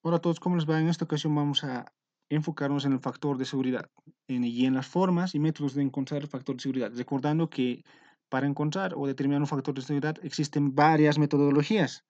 Hola a todos, ¿cómo les va? En esta ocasión vamos a enfocarnos en el factor de seguridad y en las formas y métodos de encontrar el factor de seguridad. Recordando que para encontrar o determinar un factor de seguridad existen varias metodologías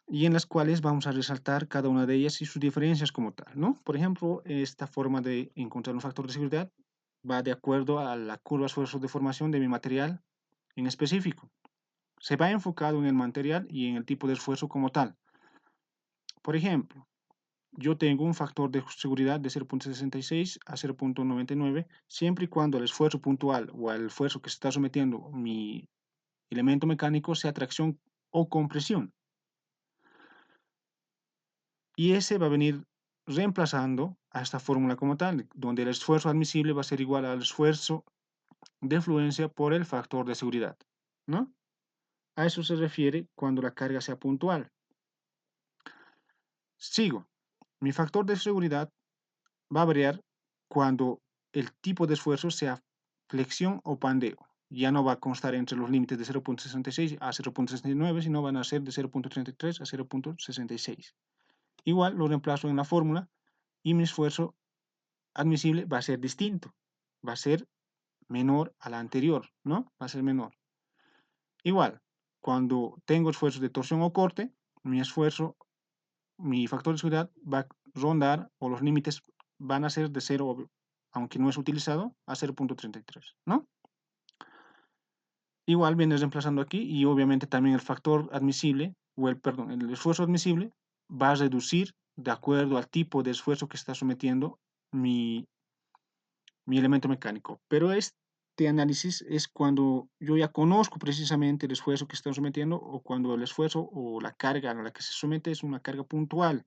y en las cuales vamos a resaltar cada una de ellas y sus diferencias como tal, ¿no? Por ejemplo, esta forma de encontrar un factor de seguridad va de acuerdo a la curva esfuerzo-deformación de mi material en específico. Se va enfocado en el material y en el tipo de esfuerzo como tal. Por ejemplo, yo tengo un factor de seguridad de 0.66 a 0.99 siempre y cuando el esfuerzo puntual o el esfuerzo que se está sometiendo mi elemento mecánico sea tracción o compresión. Y ese va a venir reemplazando a esta fórmula como tal, donde el esfuerzo admisible va a ser igual al esfuerzo de fluencia por el factor de seguridad, ¿no? A eso se refiere cuando la carga sea puntual. Sigo. Mi factor de seguridad va a variar cuando el tipo de esfuerzo sea flexión o pandeo. Ya no va a constar entre los límites de 0.66 a 0.69, sino van a ser de 0.33 a 0.66. Igual lo reemplazo en la fórmula y mi esfuerzo admisible va a ser distinto. Va a ser menor a la anterior, ¿no? Va a ser menor. Igual, cuando tengo esfuerzos de torsión o corte, mi factor de seguridad va a rondar o los límites van a ser de 0, aunque no es utilizado, a 0.33, ¿no? Igual viene reemplazando aquí y obviamente también el factor admisible, perdón, el esfuerzo admisible va a reducir de acuerdo al tipo de esfuerzo que está sometiendo mi, mi elemento mecánico. Pero este análisis es cuando yo ya conozco precisamente el esfuerzo que está sometiendo o cuando el esfuerzo o la carga a la que se somete es una carga puntual.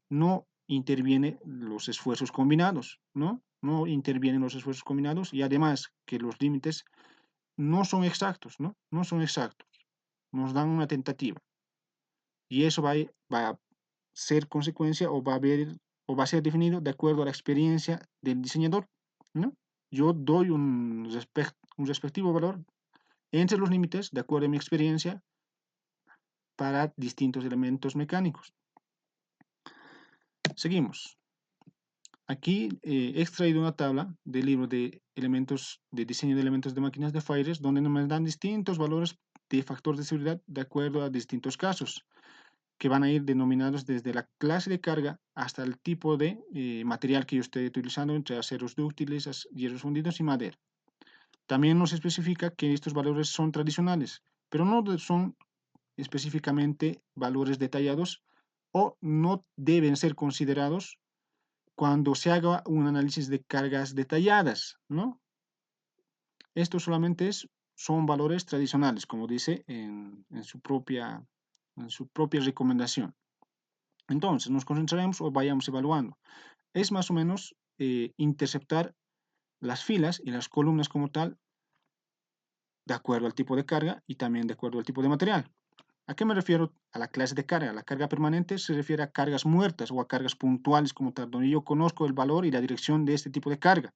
No intervienen los esfuerzos combinados, ¿no? No intervienen los esfuerzos combinados y además que los límites no son exactos, ¿no? No son exactos, nos dan una tentativa y eso va a ser consecuencia o va a haber o va a ser definido de acuerdo a la experiencia del diseñador, ¿no? Yo doy un respectivo valor entre los límites de acuerdo a mi experiencia para distintos elementos mecánicos. Seguimos. Aquí he extraído una tabla del libro de elementos de diseño de elementos de máquinas de Fires, donde nos dan distintos valores de factor de seguridad de acuerdo a distintos casos, que van a ir denominados desde la clase de carga hasta el tipo de material que yo esté utilizando, entre aceros dúctiles, hierros fundidos y madera. También nos especifica que estos valores son tradicionales, pero no son específicamente valores detallados o no deben ser considerados cuando se haga un análisis de cargas detalladas, ¿no? Esto solamente son valores tradicionales, como dice en su propia recomendación. Entonces, nos concentraremos o vayamos evaluando. Es más o menos interceptar las filas y las columnas como tal, de acuerdo al tipo de carga y también de acuerdo al tipo de material. ¿A qué me refiero a la clase de carga? La carga permanente se refiere a cargas muertas o a cargas puntuales como tal, donde yo conozco el valor y la dirección de este tipo de carga.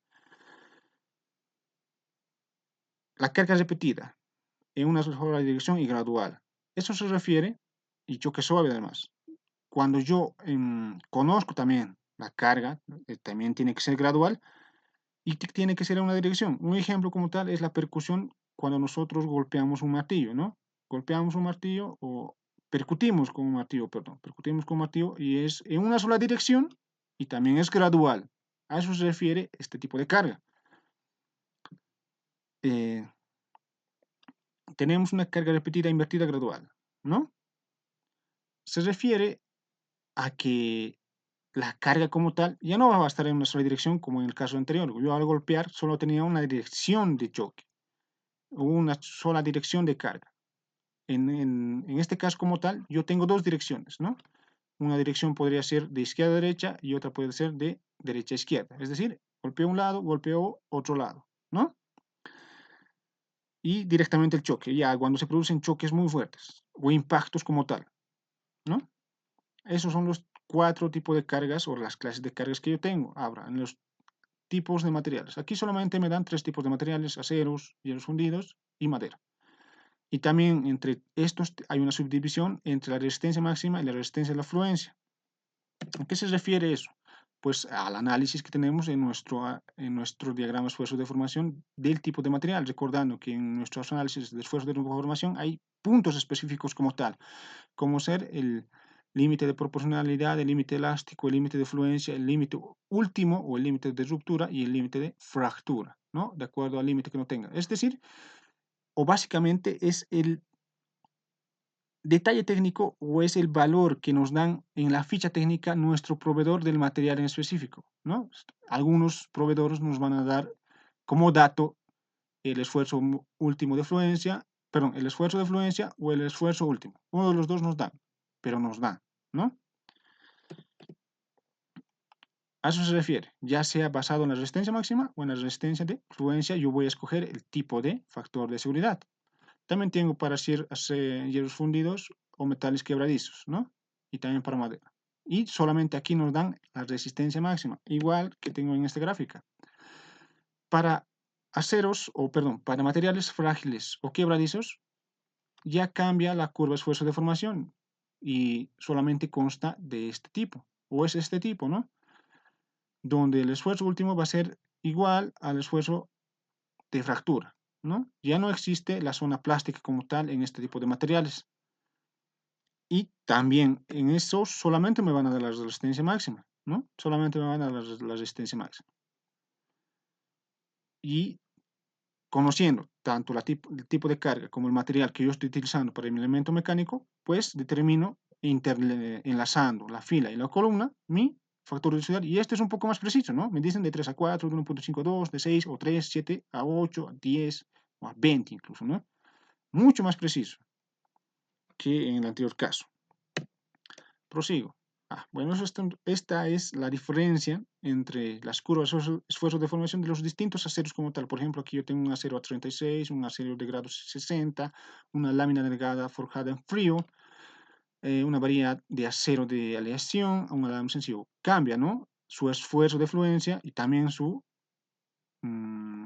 La carga repetida en una sola dirección y gradual. Eso se refiere, y choque suave además, cuando yo conozco también la carga, también tiene que ser gradual y tiene que ser en una dirección. Un ejemplo como tal es la percusión cuando nosotros golpeamos un martillo, ¿no? Golpeamos un martillo o percutimos con un martillo, perdón, percutimos con un martillo y es en una sola dirección y también es gradual. A eso se refiere este tipo de carga. Eh, tenemos una carga repetida invertida gradual, ¿no? Se refiere a que la carga como tal ya no va a estar en una sola dirección como en el caso anterior. Yo al golpear solo tenía una dirección de choque o una sola dirección de carga. En este caso como tal, yo tengo dos direcciones, ¿no? Una dirección podría ser de izquierda a derecha y otra puede ser de derecha a izquierda. Es decir, golpeo un lado, golpeo otro lado, ¿no? Y directamente el choque, ya cuando se producen choques muy fuertes o impactos como tal, ¿no? Esos son los cuatro tipos de cargas o las clases de cargas que yo tengo. Ahora, en los tipos de materiales. Aquí solamente me dan tres tipos de materiales, aceros, hierros fundidos y madera. Y también entre estos hay una subdivisión entre la resistencia máxima y la resistencia a la fluencia. ¿A qué se refiere eso? Pues al análisis que tenemos en nuestro diagrama de esfuerzo de formación del tipo de material, recordando que en nuestros análisis de esfuerzo de formación hay puntos específicos como tal, como ser el límite de proporcionalidad, el límite elástico, el límite de fluencia, el límite último o el límite de ruptura y el límite de fractura, ¿no? De acuerdo al límite que no tenga. Es decir, o básicamente es el detalle técnico o es el valor que nos dan en la ficha técnica nuestro proveedor del material en específico, ¿no? Algunos proveedores nos van a dar como dato el esfuerzo último de fluencia, perdón, el esfuerzo de fluencia o el esfuerzo último. Uno de los dos nos dan, pero nos dan, ¿no? A eso se refiere, ya sea basado en la resistencia máxima o en la resistencia de fluencia, yo voy a escoger el tipo de factor de seguridad. También tengo para hacer hierros fundidos o metales quebradizos, ¿no? Y también para madera. Y solamente aquí nos dan la resistencia máxima, igual que tengo en esta gráfica. Para aceros, o perdón, para materiales frágiles o quebradizos, ya cambia la curva de esfuerzo de formación y solamente consta de este tipo, o es este tipo, ¿no? Donde el esfuerzo último va a ser igual al esfuerzo de fractura, ¿no? Ya no existe la zona plástica como tal en este tipo de materiales. Y también en eso solamente me van a dar la resistencia máxima, ¿no? Solamente me van a dar la resistencia máxima. Y conociendo tanto el tipo de carga como el material que yo estoy utilizando para el elemento mecánico, pues determino enlazando la fila y la columna mi factor de velocidad. Y este es un poco más preciso, ¿no? Me dicen de 3 a 4, de 1.5 a 2, de 6 o 3, 7 a 8, a 10 o a 20 incluso, ¿no? Mucho más preciso que en el anterior caso. Prosigo. Bueno, esta es la diferencia entre las curvas de esfuerzo de formación de los distintos aceros como tal. Por ejemplo, aquí yo tengo un acero a 36, un acero de grado 60, una lámina delgada forjada en frío, una variedad de acero de aleación, un alambre sencillo. Cambia, ¿no? Su esfuerzo de fluencia y también mm,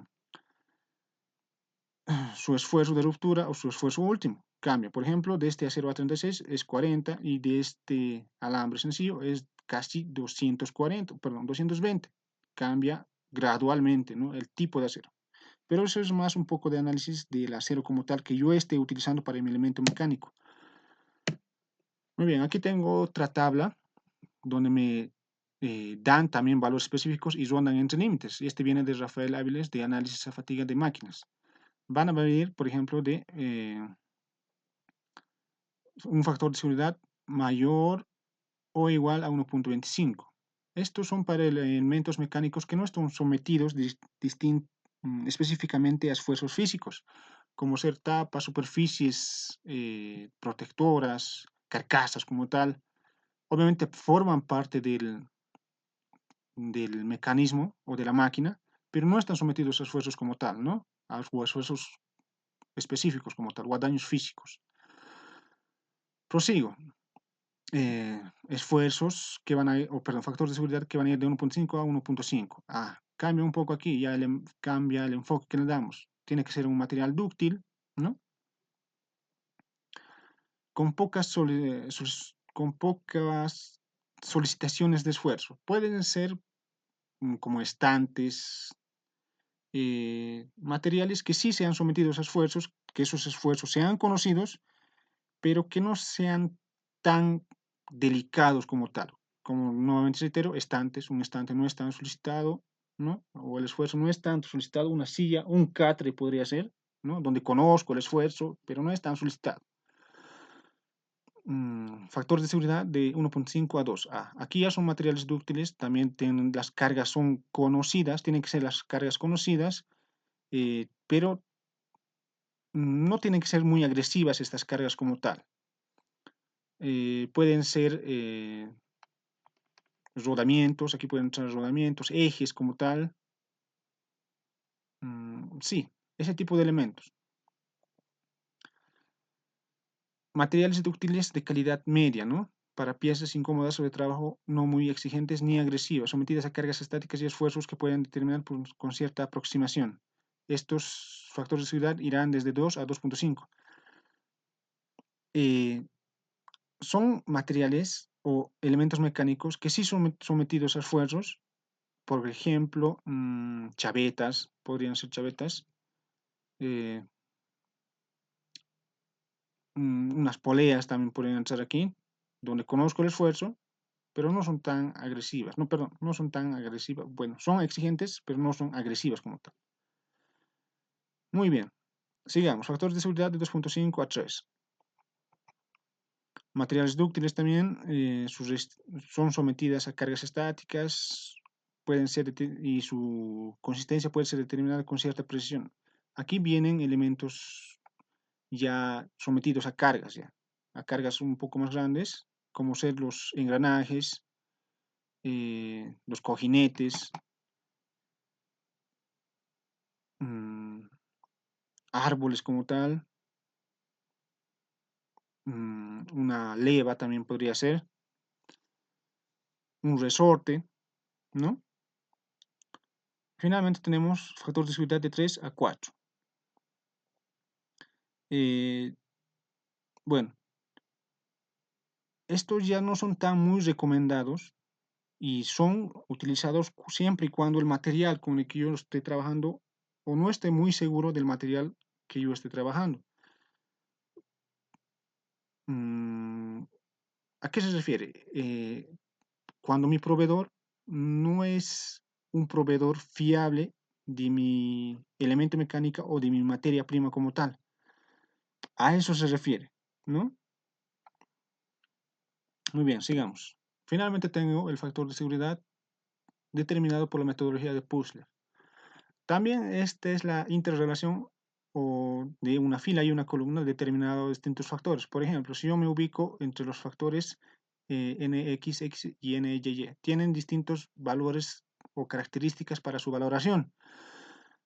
su esfuerzo de ruptura o su esfuerzo último. Cambia. Por ejemplo, de este acero A36 es 40 y de este alambre sencillo es casi 240, perdón, 220. Cambia gradualmente, ¿no? El tipo de acero. Pero eso es más un poco de análisis del acero como tal que yo esté utilizando para mi elemento mecánico. Muy bien, aquí tengo otra tabla donde me dan también valores específicos y rondan entre límites. Y este viene de Rafael Áviles de análisis a fatiga de máquinas. Van a venir, por ejemplo, de un factor de seguridad mayor o igual a 1.25. Estos son para elementos mecánicos que no están sometidos específicamente a esfuerzos físicos, como ser tapas, superficies protectoras, carcasas como tal. Obviamente forman parte del mecanismo o de la máquina, pero no están sometidos a esfuerzos como tal, ¿no? A esfuerzos específicos como tal, o a daños físicos. Prosigo. Esfuerzos que van a ir, o perdón, factores de seguridad que van a ir de 1.5 a 1.5. Cambia un poco aquí, ya cambia el enfoque que le damos. Tiene que ser un material dúctil, ¿no? Con con pocas solicitaciones de esfuerzo. Pueden ser como estantes, materiales que sí sean sometidos a esfuerzos, que esos esfuerzos sean conocidos, pero que no sean tan delicados como tal. Como nuevamente reitero, estantes, un estante no es tan solicitado, ¿no? O el esfuerzo no es tanto solicitado, una silla, un catre podría ser, ¿no? Donde conozco el esfuerzo, pero no es tan solicitado. Factor de seguridad de 1.5 a 2. Aquí ya son materiales dúctiles, también tienen, las cargas son conocidas, tienen que ser las cargas conocidas, pero no tienen que ser muy agresivas estas cargas como tal. Pueden ser rodamientos, aquí pueden entrar rodamientos, ejes como tal. Sí, ese tipo de elementos. Materiales dúctiles de calidad media, ¿no? Para piezas incómodas o de trabajo no muy exigentes ni agresivas, sometidas a cargas estáticas y esfuerzos que pueden determinar con cierta aproximación. Estos factores de seguridad irán desde 2 a 2.5. Son materiales o elementos mecánicos que sí son sometidos a esfuerzos, por ejemplo, chavetas, podrían ser chavetas, eh, unas poleas también podrían ser aquí, donde conozco el esfuerzo, pero no son tan agresivas, no, perdón, no son tan agresivas, bueno, son exigentes, pero no son agresivas como tal. Muy bien, sigamos, factores de seguridad de 2.5 a 3. Materiales dúctiles también son sometidas a cargas estáticas, pueden ser y su consistencia puede ser determinada con cierta precisión. Aquí vienen elementos ya sometidos a cargas un poco más grandes, como ser los engranajes, los cojinetes, mmm, árboles como tal, una leva también podría ser, un resorte, ¿no? Finalmente tenemos factor de seguridad de 3 a 4. Bueno, estos ya no son tan muy recomendados y son utilizados siempre y cuando el material con el que yo esté trabajando o no esté muy seguro del material que yo esté trabajando. ¿A qué se refiere? Cuando mi proveedor no es un proveedor fiable de mi elemento mecánica o de mi materia prima como tal. A eso se refiere, ¿no? Muy bien, sigamos. Finalmente tengo el factor de seguridad determinado por la metodología de Puzzle. También esta es la interrelación de una fila y una columna determinada de distintos factores. Por ejemplo, si yo me ubico entre los factores nxx y nyy, tienen distintos valores o características para su valoración.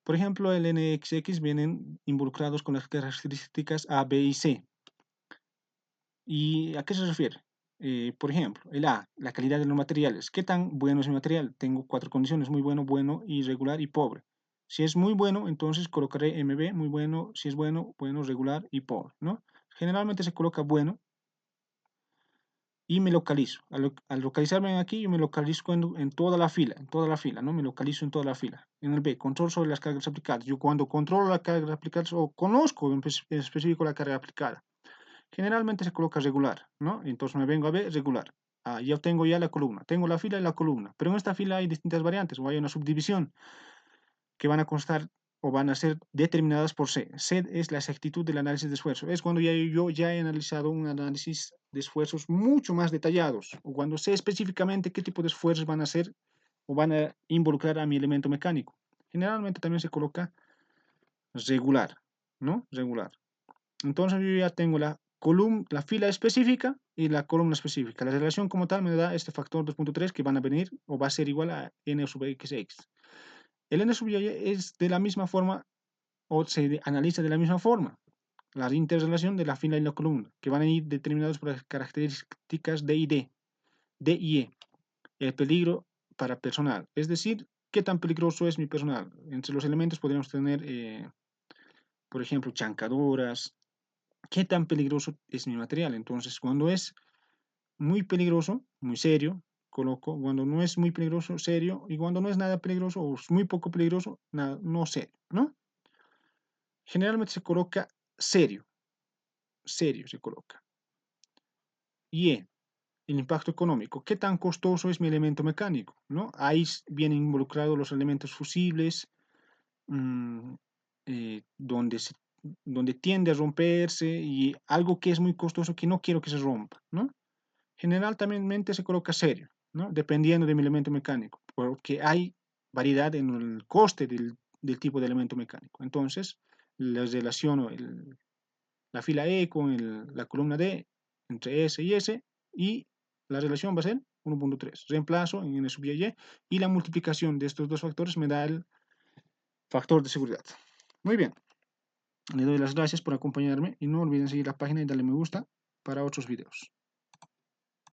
Por ejemplo, el nxx vienen involucrados con las características A, B y C. ¿Y a qué se refiere? Por ejemplo, el A, la calidad de los materiales. ¿Qué tan bueno es mi material? Tengo 4 condiciones, muy bueno, bueno, irregular y pobre. Si es muy bueno, entonces colocaré MB, muy bueno, si es bueno, bueno, regular y pobre, ¿no? Generalmente se coloca bueno y me localizo. Al localizarme aquí, yo me localizo en toda la fila, ¿no? Me localizo en toda la fila. En el B, control sobre las cargas aplicadas. Yo cuando controlo las cargas aplicadas o conozco en específico la carga aplicada, generalmente se coloca regular, ¿no? Entonces me vengo a ver regular. Ah, ya tengo ya la columna, tengo la fila y la columna, pero en esta fila hay distintas variantes o hay una subdivisión que van a constar o van a ser determinadas por C. C es la exactitud del análisis de esfuerzo. Es cuando yo ya he analizado un análisis de esfuerzos mucho más detallados o cuando sé específicamente qué tipo de esfuerzos van a hacer o van a involucrar a mi elemento mecánico. Generalmente también se coloca regular, ¿no? Regular. Entonces yo ya tengo la fila específica y la columna específica. La relación como tal me da este factor 2.3 que van a venir o va a ser igual a n sub xx. El n sub y es de la misma forma o se analiza de la misma forma. La interrelación de la fila y la columna, que van a ir determinados por las características D y D, D y E. El peligro para personal, es decir, qué tan peligroso es mi personal. Entre los elementos podríamos tener, por ejemplo, chancaduras, qué tan peligroso es mi material. Entonces, cuando es muy peligroso, muy serio, coloco, cuando no es muy peligroso, serio, y cuando no es nada peligroso o es muy poco peligroso, nada, no serio, ¿no? Generalmente se coloca serio, serio se coloca. Y el impacto económico, ¿qué tan costoso es mi elemento mecánico? ¿No? Ahí vienen involucrados los elementos fusibles, mmm, donde, donde tiende a romperse y algo que es muy costoso que no quiero que se rompa, ¿no? Generalmente se coloca serio, ¿no? Dependiendo de mi elemento mecánico, porque hay variedad en el coste del tipo de elemento mecánico. Entonces, les relaciono la fila E con la columna D entre S y la relación va a ser 1.3. Reemplazo en N sub y la multiplicación de estos dos factores me da el factor de seguridad. Muy bien, le doy las gracias por acompañarme y no olviden seguir la página y darle me gusta para otros videos.